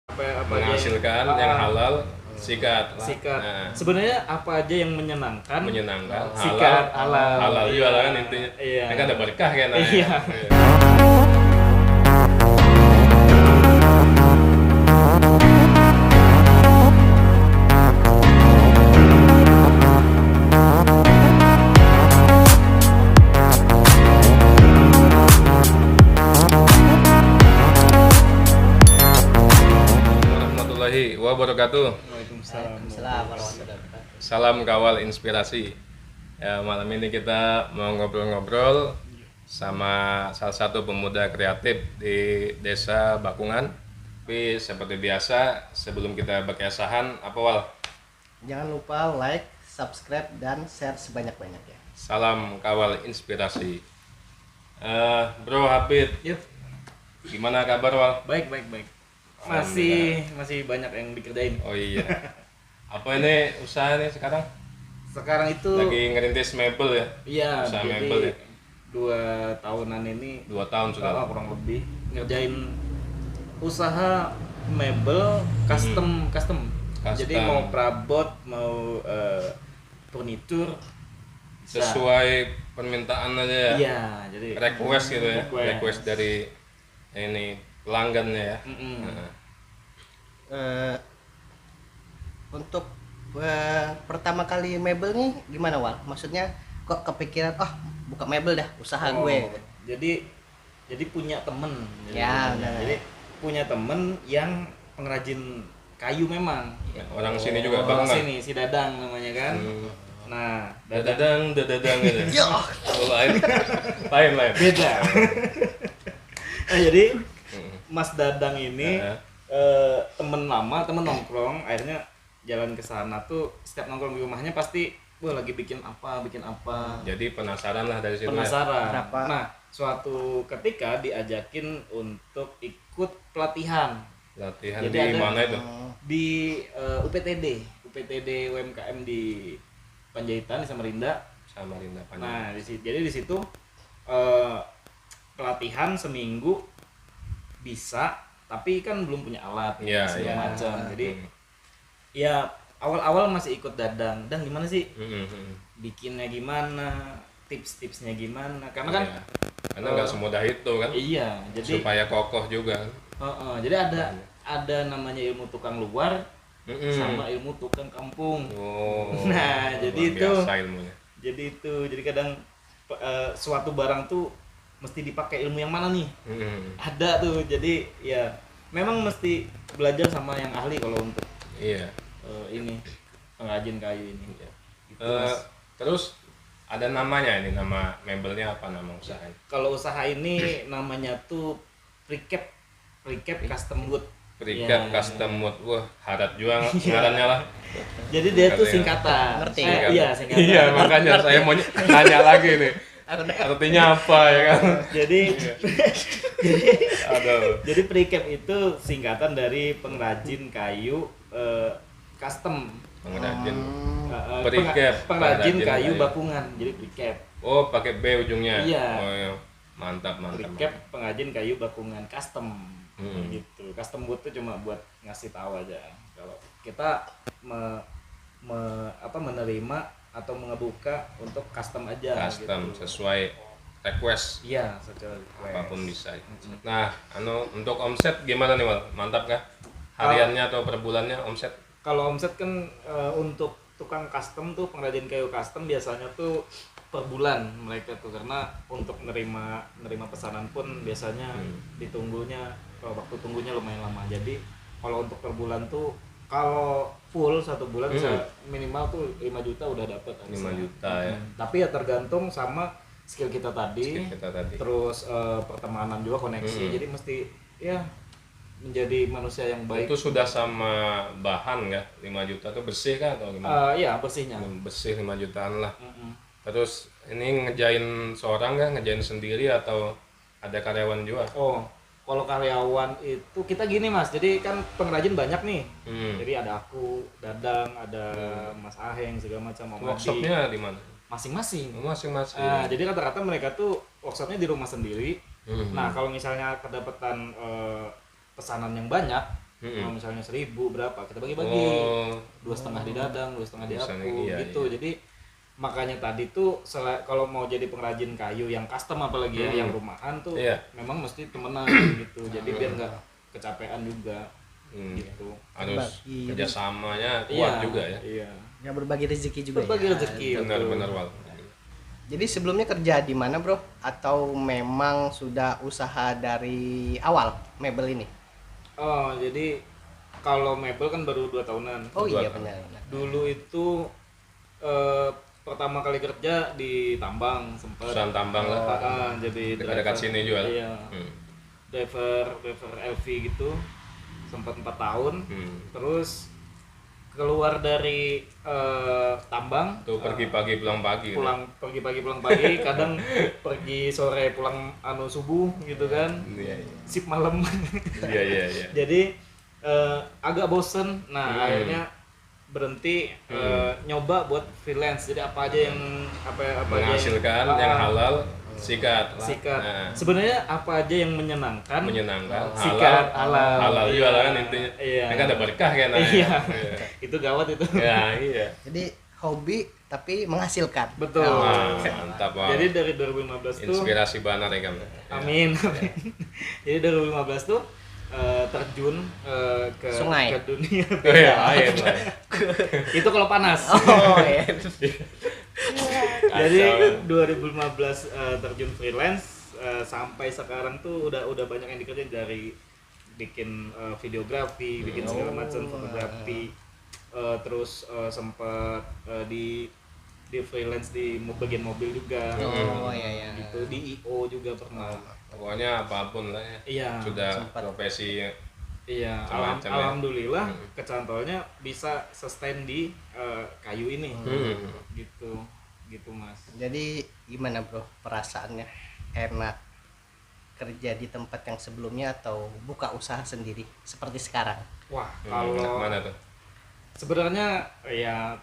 apa aja menghasilkan yang halal, sikat lah. sikat. Nah, Sebenarnya apa aja yang menyenangkan, menyenangkan, sikat halal. halal juga lah kan intinya. Iya. Kan ada berkah kan. Iya. Warahmatullahi wabarakatuh. Waalaikumsalam. Waalaikumsalam warahmatullahi wabarakatuh. Salam kawal inspirasi. Ya, malam ini kita mau ngobrol-ngobrol sama salah satu pemuda kreatif di Desa Bakungan. Tapi seperti biasa, sebelum kita berkesahan, apa Wal? Jangan lupa like, subscribe, dan share sebanyak-banyaknya. Salam kawal inspirasi. Bro Hafid, Yuk, gimana kabar Wal? baik. Masih banyak yang dikerjain. Oh iya. Apa ini usaha nih sekarang? Sekarang itu Lagi ngerintis mebel ya? iya, Usaha jadi mebel ya? 2 tahunan ini 2 tahun sudah. kurang lebih ngerjain usaha mebel custom. Jadi mau perabot, mau furnitur bisa. Sesuai permintaan aja ya? Iya, jadi Request gitu ya? Request. Request dari ini pelanggannya ya? Mm-mm. Nah, Untuk pertama kali mebel nih gimana Wal? Maksudnya kok kepikiran, buka mebel dah, usaha Oh, gue. jadi punya temen. Ya, benar. Jadi punya temen yang pengrajin kayu memang. orang sini juga Orang Bakungan? sini, si Dadang namanya kan. Hmm. Nah, Dadadang gitu. Ya. Oh, lain. beda. Jadi Hmm. Mas Dadang ini Nah, temen lama, temen nongkrong. Akhirnya jalan ke sana tuh, setiap nongkrong di rumahnya pasti lagi bikin apa. jadi penasaran lah dari situ ya? Penasaran. Kenapa? Nah, suatu ketika diajakin untuk ikut pelatihan Latihan Jadi di ada- mana itu? di UPTD UMKM di Panjaitan di Samarinda. Samarinda Panjang. Nah, jadi di situ pelatihan seminggu bisa, tapi kan belum punya alat Iya, segala iya. macam. Jadi Hmm. ya awal-awal masih ikut Dadang. Dan gimana sih Hmm. bikinnya, gimana tips-tipsnya gimana? Karena kan Iya. Karena nggak semudah itu kan? iya, jadi Supaya kokoh juga kan? jadi ada namanya ilmu tukang luar Mm-mm. sama ilmu tukang kampung. Oh, Nah, luar jadi itu. biasa ilmunya. Jadi kadang suatu barang tuh mesti dipakai ilmu yang mana nih? Mm-mm. Ada tuh. Jadi ya memang mesti belajar sama yang ahli kalau untuk Iya. ini pengrajin kayu ini. Iya. Gitu, Mas. Terus ada namanya ini, nama mebelnya apa, nama usahanya? Kalau usaha ini namanya tuh Precap Custom Wood. Precap Ya. Custom Wood. Wah, harap juga ngarannya lah. Jadi dia tuh Katanya. singkatan. Ngerti. Iya, singkatan. Iya, makanya saya mau nanya lagi nih. Artinya apa ya kan? Jadi Aduh. jadi Precap itu singkatan dari pengrajin kayu custom. Pengrajin. Pengrajin Pengrajin kayu kayu. bakungan. Jadi Precap. Oh, pakai B ujungnya. Iya. Oh, iya. Mantap. Precap pengrajin kayu bakungan custom. Hmm. Gitu. Custom wood tuh cuma buat ngasih tahu aja. Kalau kita menerima atau mengebuka untuk custom aja Custom gitu. sesuai request. Iya, secara request. Apapun bisa. Nah, untuk omset gimana nih, Wal? Mantap kah? Hariannya atau per bulannya omset? Kalau omset kan untuk tukang custom tuh, pengrajin kayu custom biasanya tuh per bulan mereka tuh, karena untuk nerima pesanan pun biasanya ditunggunya waktu tunggunya lumayan lama. Jadi kalau untuk per bulan tuh, kalau full 1 bulan bisa minimal tuh 5 juta udah dapat. 5 juta ya. Tapi ya tergantung sama skill kita tadi. Skill kita tadi. Terus pertemanan juga, koneksi. Jadi mesti ya menjadi manusia yang baik. Itu sudah sama bahan nggak? 5 juta tuh bersih kah atau gimana? Iya, bersihnya. Bersih 5 jutaan lah. Mm-mm. Terus ini ngejain seorang kah? Ngejain sendiri atau ada karyawan juga? Oh, kalau karyawan itu kita gini Mas, jadi kan pengrajin banyak nih. Jadi ada aku, Dadang, ada Mas Aheng segala macam, Om Adi. Workshopnya di mana? Masing-masing. Masing-masing. Jadi rata-rata mereka tuh workshopnya di rumah sendiri. Hmm. Nah, kalau misalnya kedapatan pesanan yang banyak, Kalau misalnya 1.000 berapa kita bagi-bagi, 2,5 di dadang, 2,5 di Misalnya, aku iya, gitu. Jadi makanya tadi tuh kalau mau jadi pengrajin kayu yang custom apalagi ya yang rumahan tuh memang mesti temenan gitu. Jadi biar nggak kecapean juga gitu. Harus kerjasamanya kuat juga ya. Ya berbagi rezeki juga. Berbagi rezeki. Benar-benar Wal. Jadi sebelumnya kerja di mana bro? Atau memang sudah usaha dari awal mebel ini? Oh, jadi kalau mebel kan baru 2 tahunan. Oh iya benar. Dulu itu pertama kali kerja di tambang sempat. Perusahaan tambang lah. Jadi dekat-dekat sini juga. Iya. Driver LV gitu. Sempat 4 tahun. Terus keluar dari tambang Tuh pergi pagi pulang pagi. pergi pagi pulang pagi, kadang pergi sore pulang subuh gitu kan. Sip malam. Iya. Jadi agak bosen. Nah, akhirnya berhenti nyoba buat freelance. Jadi apa aja yang menghasilkan yang halal sikat. Nah. Sebenarnya apa aja yang menyenangkan sikat halal juga kan intinya. Iya. Kan ada berkah kan. Iya. Itu gawat itu. Ya, iya. Jadi hobi tapi menghasilkan. Betul. Mantap Wal. Jadi dari 2015 tuh inspirasi banget ya kan. Amin. Jadi dari 2015 tuh terjun ke sungai, ke dunia air. itu kalau panas. Oh iya. Jadi 2015 terjun freelance sampai sekarang tuh udah banyak yang dikerjain, dari bikin videografi, bikin segala macam fotografi, terus sempat di freelance di bagian mobil juga. Oh iya. Gitu, di IO juga pernah. Pokoknya apapun lah ya. Iya. Sudah profesi. Iya, alhamdulillah kecantolnya bisa sustain di kayu ini. Gitu Mas. Jadi gimana bro perasaannya? Enak kerja di tempat yang sebelumnya atau buka usaha sendiri seperti sekarang? Wah, kalau mana tuh? Sebenarnya ya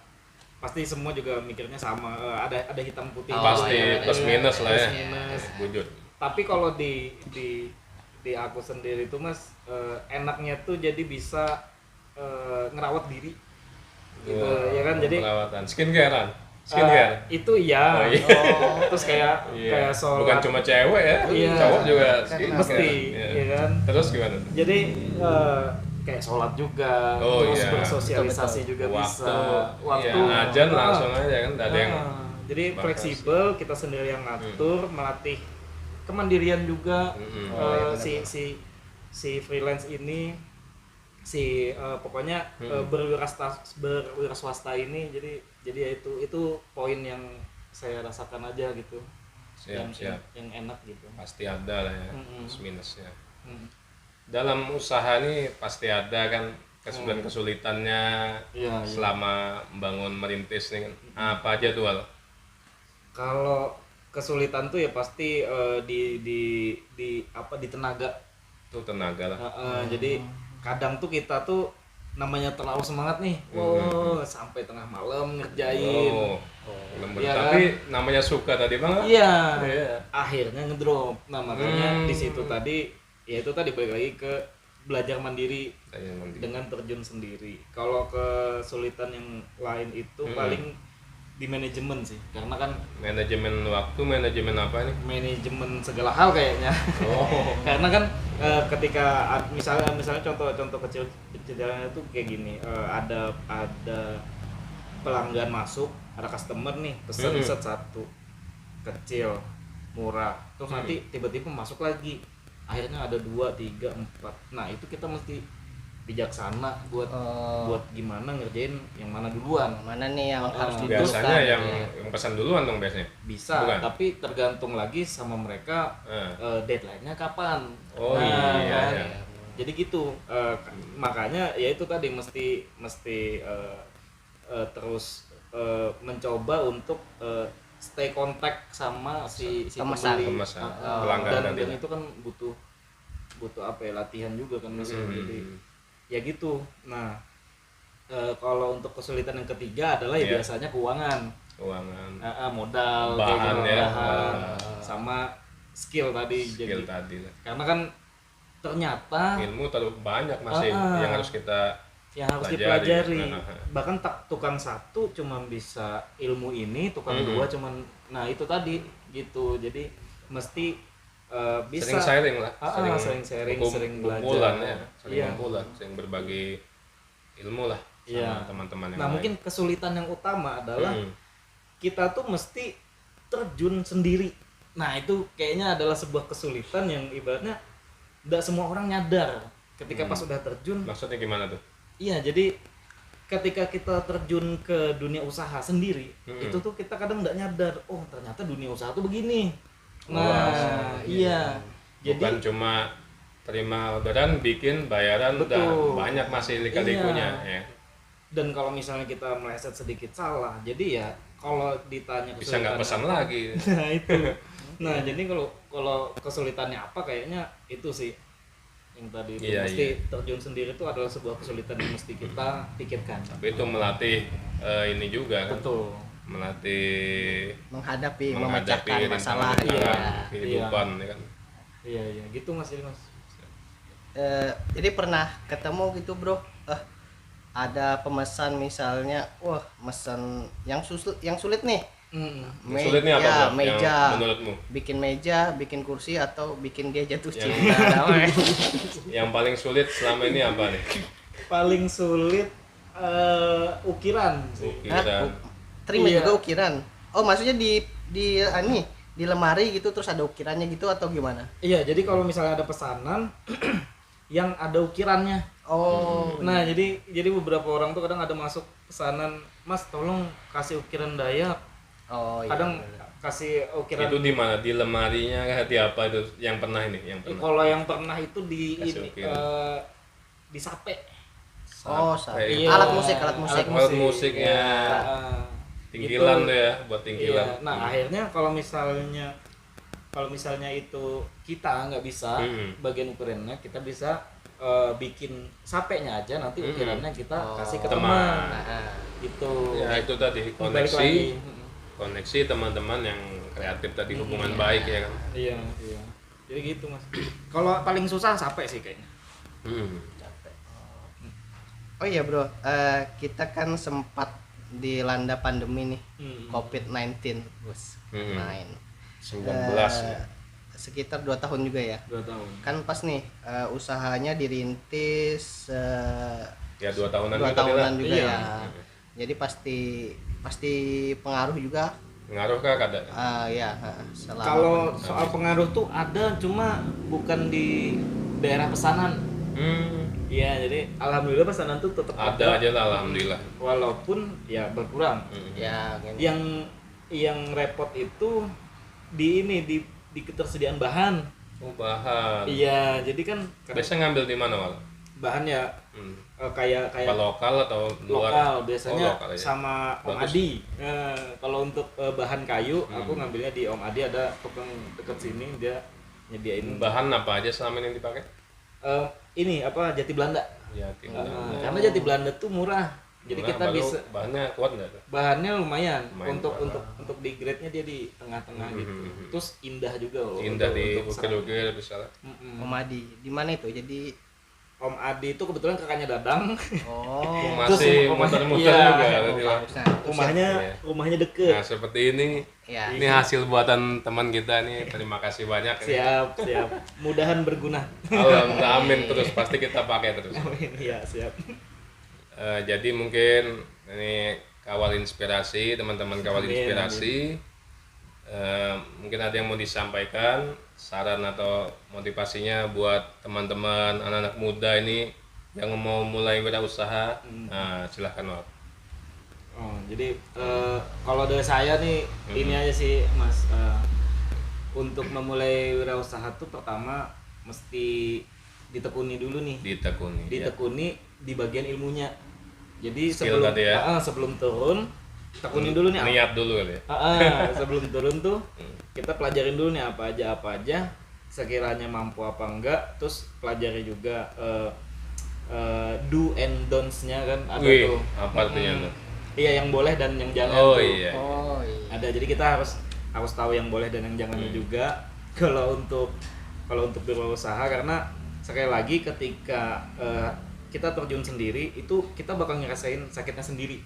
pasti semua juga mikirnya sama, ada hitam putih. Pasti plus minus lah ya. Wujud. Tapi kalau di aku sendiri tuh Mas, enaknya tuh jadi bisa ngerawat diri gitu. Ya kan, jadi perawatan skincare. Itu ya. Terus kayak sholat. Bukan cuma cewek ya, cowok juga mesti ya kan. Terus gimana? Jadi kayak sholat juga, terus bersosialisasi juga bisa. Waktu ajan langsung aja kan, ada yang jadi fleksibel, kita sendiri yang ngatur, melatih kemandirian juga. Si freelance ini, pokoknya berwira swasta ini, jadi ya itu poin yang saya rasakan aja gitu. Siap. Yang enak gitu. Pasti ada lah ya plus minusnya. Dalam usaha ini pasti ada kan kesulitan-kesulitannya selama membangun merintis nih kan. Apa aja tuh Wal? Kalau kesulitan tuh ya pasti di tenaga. Tuh tenaga lah. Jadi kadang tuh kita tuh namanya terlalu semangat nih, sampai tengah malam ngerjain. Ya, tapi kan? Namanya suka tadi Bang. Iya. Akhirnya ngedrop. Nah makanya di situ tadi, ya itu tadi balik lagi ke belajar mandiri dengan terjun sendiri. Kalau kesulitan yang lain itu paling di manajemen sih, karena kan manajemen waktu, manajemen apa nih? Manajemen segala hal kayaknya. Karena kan ketika misalnya contoh kecil-kecilannya itu kayak gini, ada pelanggan masuk, ada customer nih pesan satu kecil murah, terus nanti tiba-tiba masuk lagi, akhirnya ada 2, 3, 4. Nah itu kita mesti bijaksana buat gimana ngerjain yang mana duluan. Mana nih yang harus diturunkan? Biasanya yang pesan duluan dong biasanya. Bisa, bukan? Tapi tergantung lagi sama mereka deadline-nya kapan. Iya. Jadi gitu. Makanya ya itu tadi mesti terus mencoba untuk stay kontak sama si pembeli. Pelanggan dan itu kan butuh latihan juga kan Mas. Jadi ya gitu. Nah kalau untuk kesulitan yang ketiga adalah biasanya keuangan, modal, bahan sama skill tadi. Karena kan ternyata ilmu terlalu banyak masih yang harus kita yang harus dipelajari. Bahkan tukang satu cuma bisa ilmu ini, tukang dua cuman, nah itu tadi gitu. Jadi mesti bisa sering sharing lah, sering sharing, sering kumpulan belajar, ya, sering kumpulan, sering berbagi ilmu lah sama teman-teman yang nah lain. mungkin kesulitan yang utama adalah kita tuh mesti terjun sendiri. Nah itu kayaknya adalah sebuah kesulitan yang ibaratnya tidak semua orang nyadar ketika pas udah terjun. Maksudnya gimana tuh? Iya, jadi ketika kita terjun ke dunia usaha sendiri, itu tuh kita kadang nggak nyadar, oh ternyata dunia usaha tuh begini. Nah, iya. Jadi bukan cuma terima orderan, bikin bayaran, udah banyak masih lika-likunya ya. Dan kalau misalnya kita meleset sedikit salah, jadi ya kalau ditanya bisa nggak pesan lagi. Nah itu. Nah jadi kalau kesulitannya apa, kayaknya itu sih yang tadi itu mesti terjun sendiri itu adalah sebuah kesulitan yang mesti kita pikirkan. Tapi itu melatih ini juga kan. Betul. menghadapi memecahkan masalah kehidupan ya kan. Iya gitu Mas. Jadi pernah ketemu gitu bro, ada pemesan misalnya, wah mesen yang sulit nih. Sulitnya apa bro? Meja, yang menurutmu? Bikin meja, bikin kursi, atau bikin dia jatuh cinta. Yang paling sulit selama ini apa nih? Paling sulit ukiran sih. Terima juga ukiran. Oh maksudnya di lemari gitu terus ada ukirannya gitu atau gimana? Iya, jadi kalau misalnya ada pesanan yang ada ukirannya. Oh. Nah, jadi beberapa orang tuh kadang ada masuk pesanan, "Mas, tolong kasih ukiran Dayak." Oh iya. Kadang kasih ukiran. Itu di mana? Di lemarinya kah, di apa itu yang pernah ini? Kalau yang pernah itu di di sape. Oh, sape. Iya. Alat musik ya. Tinggilan tuh ya, buat tinggilan. Iya. Nah, akhirnya kalau misalnya itu kita nggak bisa bagian ukurannya, kita bisa bikin sapenya aja, nanti ukirannya kita kasih ke teman. Gitu. Ya itu tadi koneksi teman-teman yang kreatif tadi, hubungan baik ya kan. Iya. Jadi gitu Mas. Kalau paling susah sape sih kayaknya. Oh iya bro, kita kan sempat dilanda pandemi nih, COVID-19 bos. 19 ya. Sekitar 2 tahun juga ya. 2 tahun. Kan pas nih usahanya dirintis ya 2 tahunan juga iya. Ya. Jadi pasti pengaruh juga. Pengaruh kah kada? Ya. Kalau soal pengaruh tuh ada, cuma bukan di daerah pesanan. Iya, jadi alhamdulillah pesanan tuh tetap ada aja lah, alhamdulillah. Walaupun ya berkurang. Ya. Yang repot itu di ketersediaan bahan. Oh, bahan. Iya, jadi kan biasa ngambil di mana Wal? Bahan ya kayak apa lokal atau luar? Lokal biasanya lokal aja. sama Om Adi. Kalau untuk bahan kayu aku ngambilnya di Om Adi, ada tukang deket sini, dia nyediain. Bahan apa aja selama ini yang dipakai? Ini apa, jati Belanda. Jati Belanda. Karena jati Belanda tuh murah. Jadi kita bisa bahannya kuat nggak? Bahannya lumayan untuk di grade-nya dia di tengah-tengah gitu. Terus indah juga loh. Indah di ukir-ukir bisa lah. Om Adi di mana itu? Jadi Om Adi itu kebetulan kakaknya Dadang. Oh. Masih muter-muter juga. Rumahnya deket. Nah seperti ini. Ya. Ini hasil buatan teman kita nih. Terima kasih banyak. Siap. Mudahan berguna. Alhamdulillah, amin terus, pasti kita pakai terus. Amin, ya siap. Jadi mungkin ini kawal inspirasi, teman-teman kawal inspirasi. Mungkin ada yang mau disampaikan, saran atau motivasinya buat teman-teman anak-anak muda ini yang mau mulai wirausaha. Nah, silahkan Wal. Jadi kalau dari saya nih ini aja sih Mas, untuk memulai wirausaha tuh pertama mesti ditekuni dulu nih. Ditekuni di bagian ilmunya. Jadi sebelum turun tekuni dulu nih. Niat dulu kali ya. Sebelum turun tuh kita pelajarin dulu nih apa aja sekiranya mampu apa enggak, terus pelajari juga do and don'ts-nya kan ada tuh. Apa artinya tuh? Iya, yang boleh dan yang jangan tuh. Iya. Ada, jadi kita harus tahu yang boleh dan yang jangannya juga kalau untuk berwirausaha, karena sekali lagi ketika kita terjun sendiri itu kita bakal ngerasain sakitnya sendiri.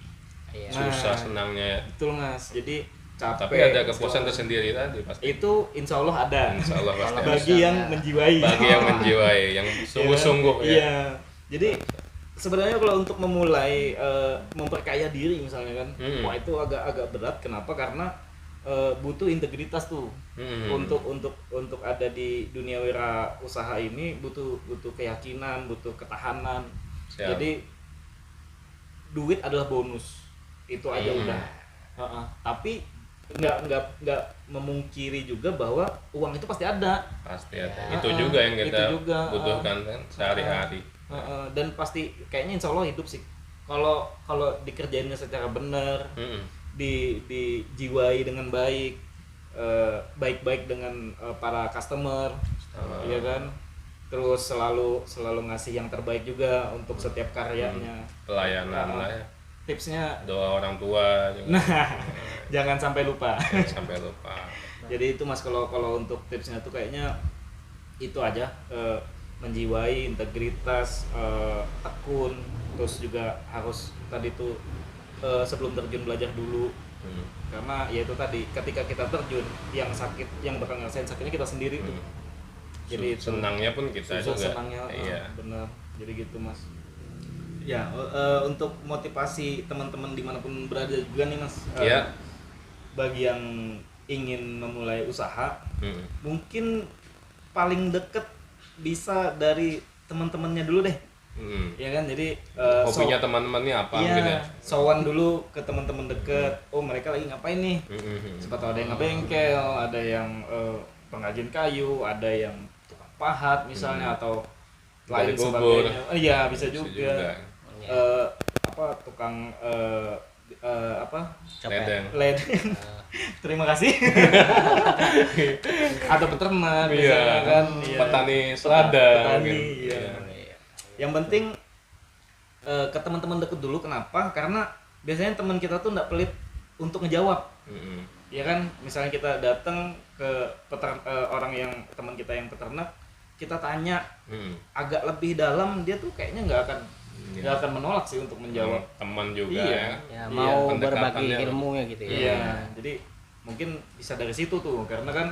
Iya. Susah senangnya ya. Betul Mas, jadi capek. Tapi ada kepuasan tersendiri tadi pasti. Itu insya Allah ada. Insya Allah pasti. Bagi yang menjiwai. Bagi yang menjiwai, yang sungguh-sungguh ya. Iya. Jadi sebenarnya kalau untuk memulai memperkaya diri misalnya kan, wah itu agak berat. Kenapa? Karena butuh integritas tuh. Untuk ada di dunia wirausaha ini butuh keyakinan, butuh ketahanan. Siap. Jadi duit adalah bonus. Itu aja udah. Tapi nggak memungkiri juga bahwa uang itu pasti ada. Pasti ada. Itu juga yang kita butuhkan kan sehari-hari. Dan pasti kayaknya insya Allah hidup sih. Kalau dikerjainnya secara benar, dijiwai dengan baik, baik-baik dengan para customer, ya kan. Terus selalu ngasih yang terbaik juga untuk setiap karyanya. Pelayanan lah ya. Tipsnya Doa orang tua juga. jangan sampai lupa. Jangan sampai lupa. Jadi itu Mas, kalau untuk tipsnya tuh kayaknya itu aja, menjiwai, integritas, tekun, terus juga harus tadi tuh sebelum terjun belajar dulu. Karena ya itu tadi, ketika kita terjun, yang sakit, yang bakal ngerasain sakitnya kita sendiri tuh. Jadi senangnya pun kita juga. Senangnya, iya. benar. Jadi gitu Mas. Ya, untuk motivasi teman-teman dimanapun berada juga nih Mas. Iya. Bagi yang ingin memulai usaha, mungkin paling deket bisa dari teman-temannya dulu deh. Ya kan, jadi hobinya teman-temannya apa iya, mungkin ya? sowan dulu ke teman-teman deket. Oh, mereka lagi ngapain nih? Siapa tahu ada yang ngebengkel, ada yang pengrajin kayu, ada yang tukang pahat misalnya, atau lain sebagainya. Iya, bisa juga. Tukang ledeng. Terima kasih. Atau peternak misalnya kan, petani selada mungkin. Iya. Yang penting ke teman-teman deket dulu. Kenapa? Karena biasanya teman kita tuh nggak pelit untuk ngejawab. Ya kan, misalnya kita datang ke orang yang teman kita yang peternak, kita tanya agak lebih dalam, dia tuh kayaknya nggak akan menolak sih untuk menjawab. Teman juga ya mau berbagi ilmunya gitu ya. Iya, jadi mungkin bisa dari situ tuh, karena kan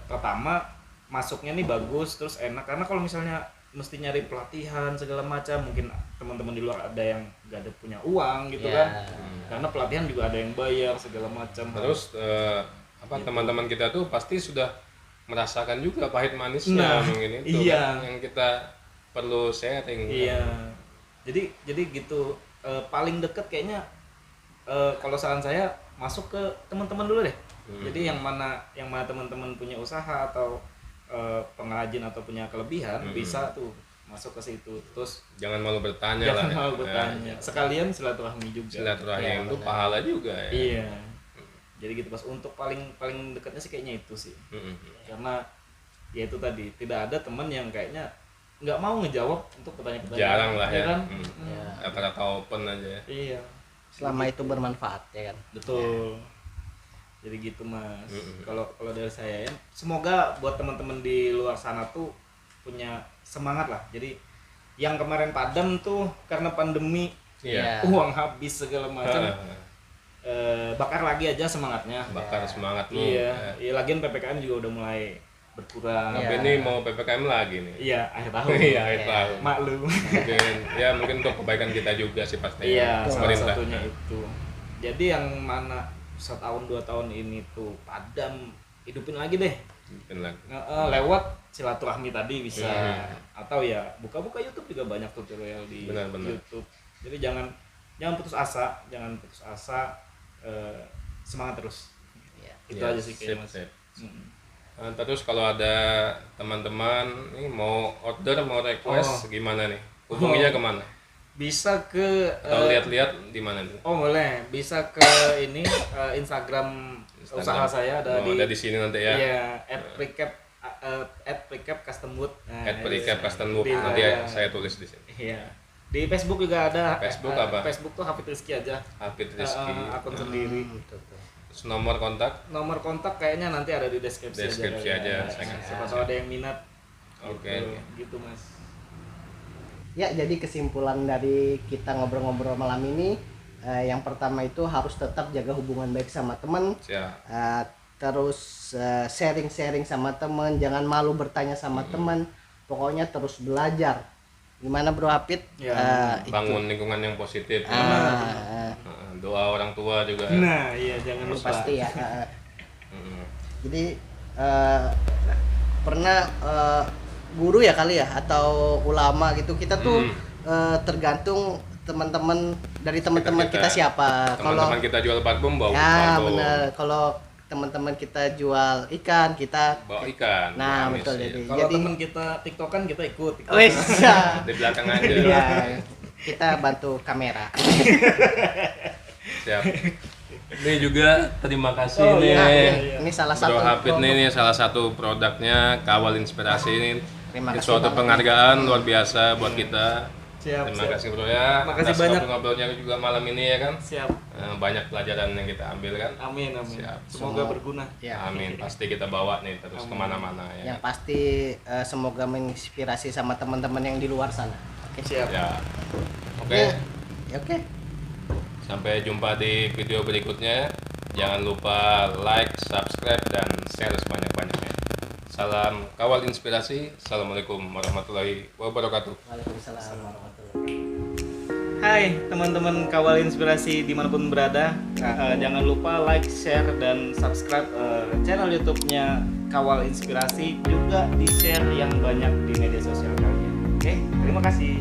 pertama masuknya nih bagus, terus enak. Karena kalau misalnya mesti nyari pelatihan segala macam, mungkin teman-teman di luar ada yang nggak ada punya uang gitu kan, karena pelatihan juga ada yang bayar segala macam. Terus gitu. Teman-teman kita tuh pasti sudah merasakan juga pahit manisnya mungkin itu kan, yang kita perlu sharing. Iya. Jadi gitu, paling deket kayaknya kalau saran saya masuk ke teman-teman dulu deh. Jadi yang mana teman-teman punya usaha atau pengrajin atau punya kelebihan, bisa tuh masuk ke situ. Terus jangan malu bertanya lah. Jangan malu bertanya. Sekalian silaturahmi juga. Silaturahmi itu pahala juga ya. Iya. Jadi gitu Mas, untuk paling dekatnya sih kayaknya itu sih. Karena ya itu tadi, tidak ada teman yang kayaknya nggak mau ngejawab untuk pertanyaan-pertanyaan. Jarang lah ya. Kan? Rata-rata open aja ya. Iya. Selama itu bermanfaat ya kan. Betul. Jadi gitu Mas. Kalau dari saya ya, semoga buat teman-teman di luar sana tuh punya semangat lah. Jadi yang kemarin padam tuh karena pandemi, uang habis segala macam. Bakar lagi aja semangatnya. Bakar semangat lu. Iya. Lagian PPKM juga udah mulai berkurang. Tapi ini mau PPKM lagi nih. Iya, akhir tahun. Iya, akhir tahun. Maklum. Mungkin untuk kebaikan kita juga sih pastinya. Iya, salah satunya itu. Jadi yang mana 1 tahun 2 tahun ini tuh padam, hidupin lagi deh. Hidupin lagi. Lewat silaturahmi tadi bisa. Atau ya buka-buka YouTube juga banyak tutorial di YouTube. Jadi jangan putus asa, semangat terus. Itu aja sih kayaknya Mas. Terus kalau ada teman-teman nih mau order, mau request gimana nih? Hubunginya kemana? Bisa ke atau lihat-lihat di mana nih? Oh boleh, bisa ke ini Instagram usaha saya ada di sini nanti ya. Iya, @precap custom wood. @precap custom wood nanti saya tulis di sini. Iya. Di Facebook juga ada. Facebook apa? Facebook tuh Hafid Rizky aja. Hafid Rizky. Akun sendiri. Terus nomor kontak? Nomor kontak kayaknya nanti ada di deskripsi aja. Siapa tahu ada yang minat. Oke. Gitu Mas. Ya, jadi kesimpulan dari kita ngobrol-ngobrol malam ini, yang pertama itu harus tetap jaga hubungan baik sama teman. Siap. Terus sharing-sharing sama teman, jangan malu bertanya sama teman. Pokoknya terus belajar. Gimana Bro Hafid? Ya, Bangun lingkungan yang positif. Doa orang tua juga. Nah, iya jangan lupa. Pasti ya. Mm. Jadi pernah guru ya kali ya atau ulama gitu, kita tuh tergantung teman-teman dari teman-teman kita siapa. Teman-teman kita jual parfum bawa ya parfum. benar, kalau teman-teman kita jual ikan, kita Bawa ikan. nah Amis, betul. ya. Kalau teman kita TikTokan kita ikut. wes ya. Di belakang aja. Iya, kita bantu kamera. Siap. Ini juga terima kasih Oh, nih. iya, iya. Ini salah satu Bro Hafid produk. ini salah satu produknya Kawal Inspirasi ini. Terima Ini kasih suatu banget. penghargaan luar biasa buat kita. Siap. Terima kasih Bro ya. Makasih atas banyak. ngobrol-ngobrolnya juga malam ini ya kan. Siap. Banyak pelajaran yang kita ambil kan. Amin amin. Siap. Semoga berguna. Ya. Amin. Pasti kita bawa nih terus Amin. kemana-mana ya. Yang pasti semoga menginspirasi sama teman-teman yang di luar sana. Oke. Siap. Ya. Oke. Ya, oke. Sampai jumpa di video berikutnya. Jangan lupa like, subscribe, dan share sebanyak-banyaknya. Salam Kawal Inspirasi. Assalamualaikum warahmatullahi wabarakatuh. Waalaikumsalam warahmatullahi wabarakatuh. Hai teman-teman Kawal Inspirasi dimanapun berada, jangan lupa like, share, dan subscribe channel YouTube-nya Kawal Inspirasi, juga di share yang banyak di media sosial kalian. Oke, terima kasih.